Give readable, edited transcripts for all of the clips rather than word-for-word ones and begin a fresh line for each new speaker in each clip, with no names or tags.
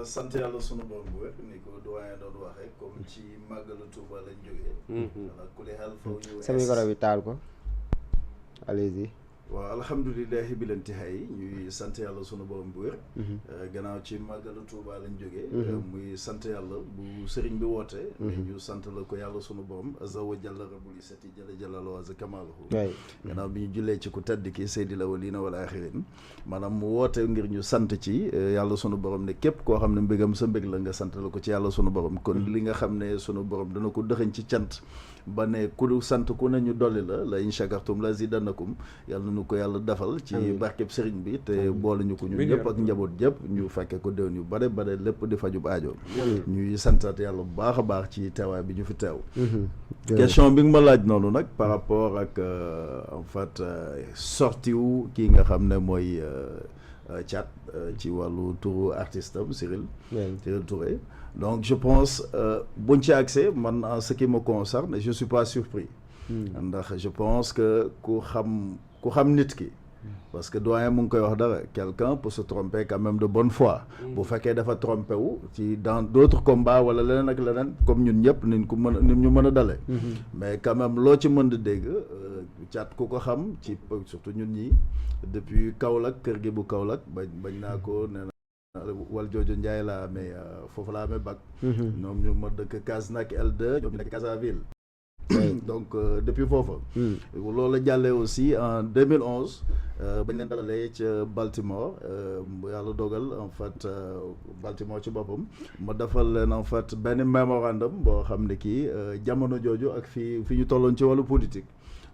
sant yàlla sunu borom bu wér ni ko doyen doon waxee comme ci màggalu Touba lañ jógee. voilà ku li xel faw ñu.
sa micro bi taal ko allez-y.
waaw alhamdulilahi bil intihaay ñuy sant yàlla sunu borom bu wér. gannaaw ci màggalu Touba lañ jógee. muy sant yàlla bu sëriñ bi woote. ñu sant la ko yàlla sunu borom azza wa jalla rabbul izzati jalla jalaaluhu wa azza kamaaluhu. gannaaw bi ñu jullee ci ku tedd ki sayyidil awwalina wal axirin maanaam mu woote ngir ñu sant ci yàlla sunu borom ne képp koo xam ne mbégam sa mbég la nga sant la ko ci yàlla sunu borom kon li nga xam ne sunu borom dana ko dëxëñ ci cant ba ne ku sant ku ne ñu dolli la in shakartum la zidannakum yàlla nu ko yàlla defal ci barkeb sëriñ bi te boole ñu ko ñun ñëpp ak njaboot jëpp ñu fekke ko déwén yu bare bare lépp di fajub aajo ñuy santaat yàlla bu baax a baax ci teewaay bi ñu fi teew question bi nga ma laaj noonu nag par rapport ak en fait sortie wu kii nga xam ne mooy Thiat ci wàllu turu artiste am Cyril Touré donc je pense buñ ci accès man en ce qui me concerne je suis pas surpris ndax je pense que ku xam nit ki parce que doyen mu ngi koy wax dara quelqu'un peut se tromper quand même de bonne foi bu fekkee dafa trompé wu ci dans d'autres combats wala leneen ak leneen comme ñun ñëpp niñ ko mën a ni ñu mën a dalee mais quand même loo ci mën di dégg Thiat ku ko xam ci surtout ñun ñi depuis Kaolack kër gi bu Kaolack bañ naa ko nee na wal jooju Njaay laa amee foofu laa amee bac ñoom ñu ma dëkk Kasnack L2 ñoom ñu nekk Casaville donc depuis foofu loolu la jàllee aussi en 2011 bañ leen dalalee ca Baltimore yàlla dogal en fait Baltimore ci boppam ma defal leen en fait benn mémorandum boo xam ne kii jamono jooju ak fi ñu tolloon ci wàllu politique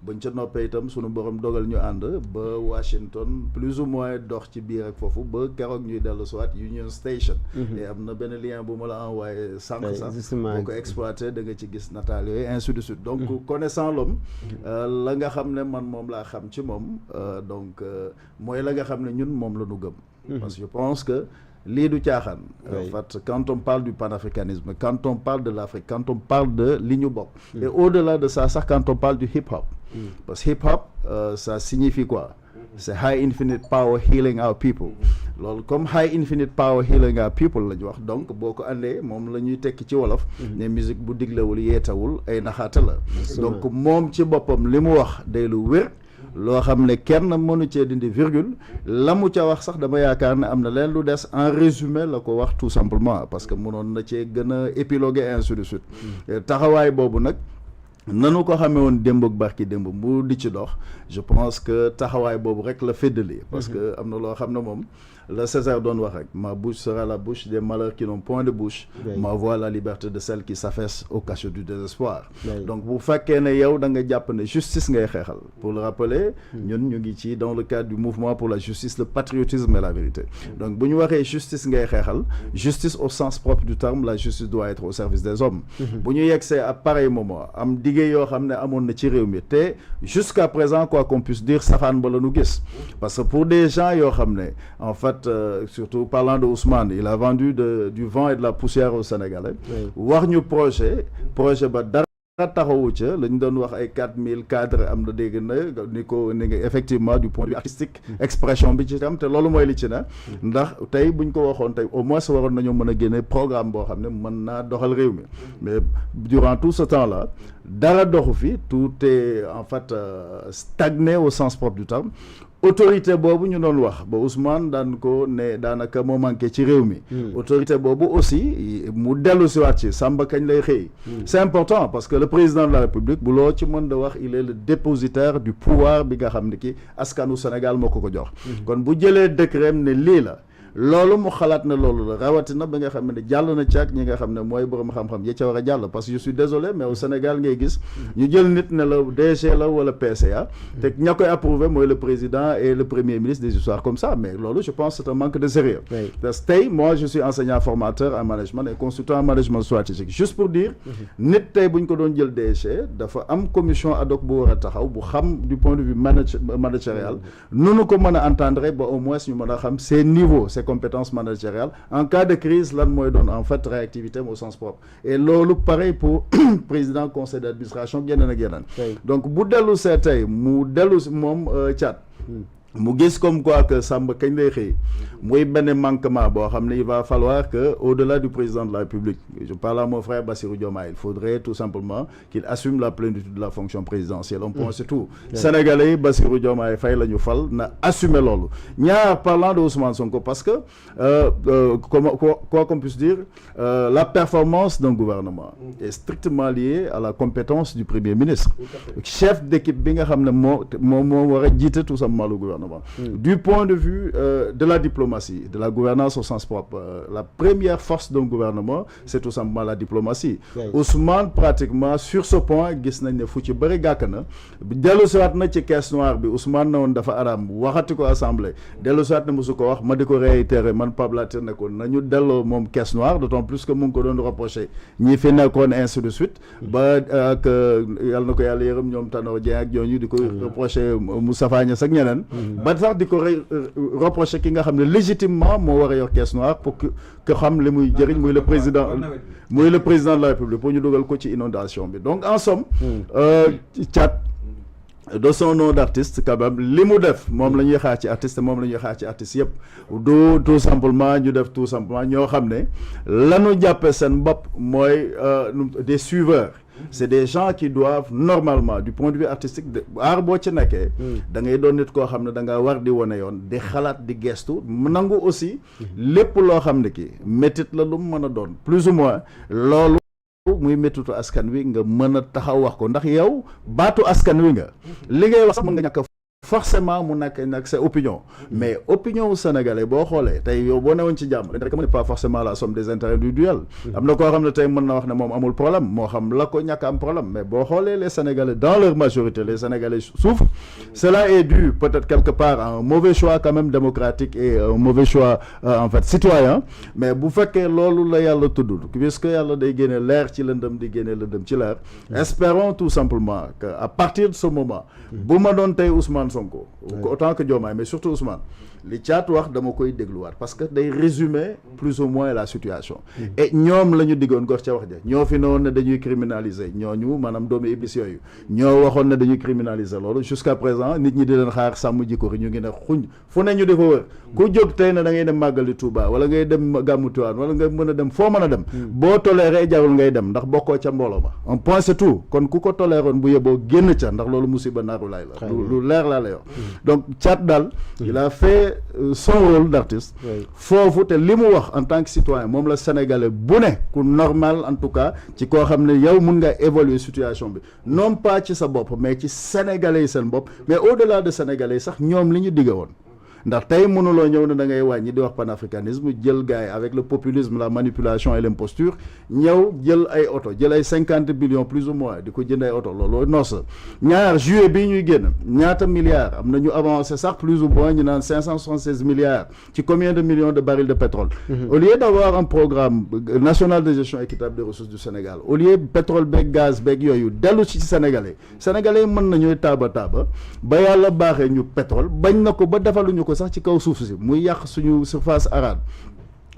bañ ca noppee itam sunu borom dogal ñu ànd ba Washington plus ou moins dox ci biir ak foofu ba keroog ñuy dellu soit Union Station et am na benn lien bu ma la envoyé sànq sax boo ko exploité da nga ci gis nataal yooyu ainsi de suite donc connaissant l'homme la nga xam ne man moom laa xam ci moom donc mooy la nga xam ne ñun moom la ñu gëm parce que je pense que lii du caaxaan en fait quand on parle du panafricanisme quand on parle de l'Afrique quand on parle de li ñu bokk et au-delà de ça sax quand on parle du hip-hop parce que hip-hop ça signifie quoi c'est high infinite power healing our people loolu comme high infinite power healing our people la ñu wax donc boo ko andee moom la ñuy tekki ci wolof ne musique bu diglewul yeetawul ay naxaata la donc moom ci boppam li mu wax day lu wér loo xam ne kenn mënu cee dindi virgule la mu ca wax sax dama yaakaar ne am na leen lu des en résumé la ko wax tout simplement parce que mënoon na cee gën a épiloguer ainsi de suite taxawaay boobu nag nanu ko xamee woon démb ak barki démb mu di ci dox je pense que taxawaay boobu rek la féddali parce que am na loo xam ne moom la César doon wax rek ma bouche sera la bouche des malheurs qui n'ont point de bouche ma voix la liberté de celles qui s'affaissent au cachot du désespoir donc bu fekkee ne yow da nga jàpp ne justice ngay xeexal pour le rappeler ñun ñu ngi ci dans le cadre du mouvement pour la justice le patriotisme et la vérité donc bu ñu waxee justice ngay xeexal justice au sens propre du terme la justice doit être au service des hommes bu ñu yegsee à pareil moment am diggée yoo xam ne amoon na ci réew mi te jusqu'à présent quoi qu'on puisse dire safaan ba la nu gis parce que pour des gens yoo xam ne en fait surtout parlant de Ousmane il a vendu du vent et de la poussière aux Sénégalais wax ñu projet ba dara taxawu ca la ñu doon wax ay 4000 cadres am na dégg na ni nga effectivement du point de vue artistique expression bi ci am te loolu mooy li ci na ndax tey buñ ko waxoon tey au moins waroon nañoo mën a génne programme boo xam ne mën naa doxal réew mi mais durant tout ce temps là dara doxu fi tout est en fait stagné au sens propre du terme autorité boobu ñu doon wax ba Ousmane daan ko ne daanaka moo manqué ci réew mi autorité boobu aussi mu dellu si waat ci Samba kañ lay xëy c'est important parce que le président de la République bu loo ci mën da wax il est le dépositaire du pouvoir bi nga xam ne ki askanu Sénégal moo ko jox kon bu jëlee décret ne lii la loolu mu xalaat ne loolu la rawatina ba nga xam ne jàll na ci ak ñi nga xam ne mooy borom xam-xam ya ca war a jàll parce que je suis désolé mais au Sénégal ngay gis ñu jël nit ne la DG la wala PCA te ña koy approuvé mooy le président et le premier ministre des histoires comme ça mais loolu je pense c'est un manque de sérieux parce que tey moi je suis enseignant formateur en management et consultant en management stratégique juste pour dire nit tey bu ñu ko doon jël DG dafa am commission ad hoc bu war a taxaw bu xam du point de vue managérial nunu ko mën a entendre ba au moins ñu mën a xam ses niveaux compétences managériales en cas de crise lan mooy doon en fait réactivité au sens propre et loolu pareil pour président conseil d'administration yeneen ak yeneen donc bu dellu see tey mu dellu moom Thiat mu gis comme quoi que Samba kañ lay xëy muy benn manquement boo xam ne il va falloir que au-delà du président de la République, je parle à mon frère Bassirou Diomaye, il faudrait tout simplement qu'il assume la plénitude de la fonction présidentielle. On pense c'est tout. Sénégalais Bassirou Diomaye Faye la ñu fal na assumer loolu. Ñaar parlant de Ousmane Sonko parce que quoi qu'on puisse dire, la performance d'un gouvernement est strictement liée à la compétence du Premier ministre. Chef d'équipe bi nga xam ne moo war a jiite tout simplement le gouvernement. Du point de vue de la diplomatie, de la gouvernance au sens propre, la première force d'un gouvernement, c'est tout simplement la diplomatie. Ousmane, pratiquement, sur ce point, gis nañ ne fu ci bëri gàkk na dellu siwaat na ci caisse noire bi Ousmane na woon dafa araam waxati ko assemblée dellu siwaat na mosu ko wax ma di ko réitéré man Pape Latir ne ko nañu delloo moom caisse noire, d'autant plus que mu ngi ko doon reproché ñi fi nekkoon ainsi de suite ba ak yàlla na ko yàlla yërëm ñoom Tanor Dieng ak ñooñu di ko reproché Moustapha Niasse ak ñeneen ba tax di ko reproché ki nga xam ne légitimement moo war a yor caisse noire pour que xam li muy jëriñ muy le président de la République pour ñu dugal ko ci inondation bi. Donc en somme Thiat de son nom d'artiste quand même li mu def moom la ñuy xaar ci artiste moom la ñuy xaar ci artiste yëpp du tout simplement ñu def tout simplement ñoo xam ne lanu jàppe seen bopp mooy des suiveurs. C'est des gens qui doivent normalement du point de vue artistique aar boo ci nekkee da ngay doon nit koo xam ne da nga war di wane yoon di xalaat di gestu nangu aussi lépp loo xam ne ki métit la lu mu mën a doon plus ou moins loolu muy méttitu askan wi nga mën a taxaw wax ko ndax yow baatu askan wi nga li ngay wax sax mën nga ñàkk forcément mu nekk nag c'est opinion mais opinion wu sénégalais boo xoolee tey yow boo newoon ci jàmm rek n'est pas forcément la somme des intérêts individuels am na koo xam ne tey mën na wax ne moom amul problème moo xam la ko ñàkk am problème mais boo xoolee les sénégalais dans leur majorité les sénégalais souffrent. Cela est dû peut-être quelque part à un mauvais choix quand même démocratique et un mauvais choix en fait citoyen mais bu fekkee loolu la yàlla tudd puisque yàlla day génne leer ci lëndëm di génne lëndëm ci leer espérons tout simplement que à partir de ce moment bu ma doon tey Ousmane Sonko autant que Diomaye mais surtout Ousmane li Thiat wax dama koy dégluwaat parce que day résumer plus ou moins la situation et ñoom la ñu diggoon gor ca wax ja ñoo fi noonu ne dañuy criminaliser ñooñu maanaam doomu iblis yooyu ñoo waxoon ne dañuy criminaliser loolu jusqu'à présent nit ñi di leen xaar sàmm jikko ñu ngi ne xuñ fu ne ñu di fa wër ku jóg tey ne da ngay dem màggali Touba wala ngay dem gàmmu Tiwaawan wala nga mën a dem foo mën a dem boo toléré jarul ngay dem ndax bokkoo ca mbooloo ma un point c'est tout kon ku ko toléroon bu yeboo génn ca ndax loolu musiba naaru laay la lu leer laa lay wax donc Thiat daal il a fait son rôle d'artiste foofu te li mu wax en tant que citoyen moom la sénégalais bu ne ku normal en tout cas ci koo xam ne yow mun nga évaluer situation bi non pas ci sa bopp mais ci sénégalais yi seen bopp mais au-delà de sénégalais yi sax ñoom li ñu digga woon ndax tey mënuloo ñëw ne da ngay wàññi di wax panafricanisme jël gars yi avec le populisme la manipulation et l'imposture ñëw jël ay oto jël ay 50 millions plus ou moins di ko jënd ay oto loolu non sa ñaar juillet bii ñuy génn ñaata milliards am na ñu avancé sax plus ou moins ñu naan 576 milliards ci combien de millions de barils de pétrole au lieu d'avoir un programme national de gestion équitable des ressources du Sénégal au lieu pétrole beeg gaz beeg yooyu dellu ci sénégalais yi mën nañuy taaba ba yàlla baaxee ñu pétrole bañ na ko ba defaluñu ko sax ci kaw suuf si muy yàq suñu surface arable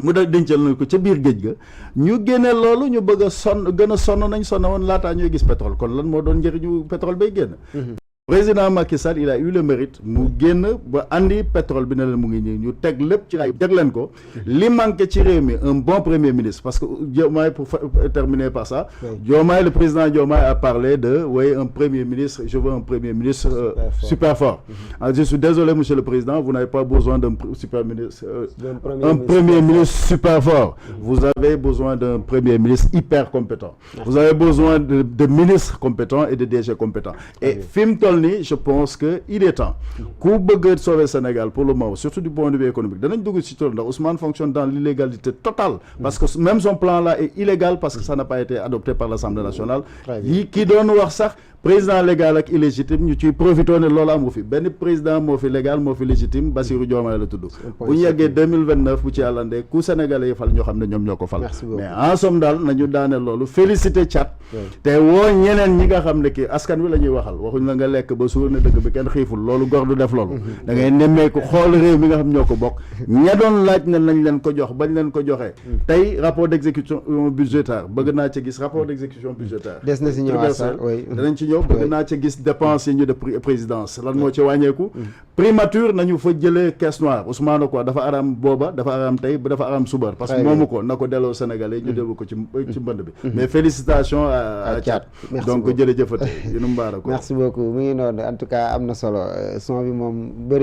mu da dencal nañ ko ca biir géej ga ñu génne loolu ñu bëgg a gën a sonn nañ sonn woon laataa ñuy gis pétrole kon lan moo doon njëriñu pétrole bay génn président Macky Sall il a eu le mérite mu génn ba andi pétrole bi ne leen mu ngi ñëw ñu teg lépp ci ay jag leen ko li manqué ci réew mi un bon premier ministre parce que Diomaye pour terminer par ça Diomaye le président Diomaye a parlé de un premier ministre je veux un premier ministre super fort je suis désolé monsieur le président vous n'avez pas besoin d'un super ministre un premier ministre super fort vous avez besoin d'un premier ministre hyper compétent vous avez besoin de ministres compétents et de DG compétents et je pense que il est temps ku bëgg sauver Sénégal pour le moment surtout du point de vue économique danañ dugg ci tool ndax Ousmane fonctionne dans l'illégalité totale parce que même son plan là est illégal parce que ça n'a pas été adopté par l'Assemblée nationale yi ki doon wax sax président légal ak illégitime ñu ciy profité ne loolu amu fi benn président moo fi légal moo fi légitime Bassirou Diomaye la tudd bu ñu yeggee 2029 bu ci àllandee ku Sénégalais yi fal ñoo xam ne ñoom ñoo ko fal mais en somme daal nañu daane loolu félicité Thiat te woo ñeneen ñi nga xam ne kii askan wi la ñuy waxal waxuñ la nga lekk ba suur ne dëgg bi kenn xiiful loolu gor du def loolu da ngay nemmeeku xool réew mi nga xam ñoo ko bokk ña doon laaj ne nañ leen ko jox bañ leen ko joxee tey rapport d'exécution budgétaire bëgg naa ci gis rapport d'exécution budgétaire
des na si ñëwaat sax
danañ ci ñëw bëgg naa ci gis dépense yi ñu def présidence lan moo ci wàññeeku primature nañu fa jëlee caisse noire Ousmane quoi dafa aram booba dafa aram tey dafa aram suba parce que moomu ko na ko delloo Sénégalais ñu dellu ko ci mbënd bi mais félicitations à Thiat donc jërëjëfate yu nu mbaara ko
merci beaucoup mu ngi noonu en tout cas am na solo son bi moom bëri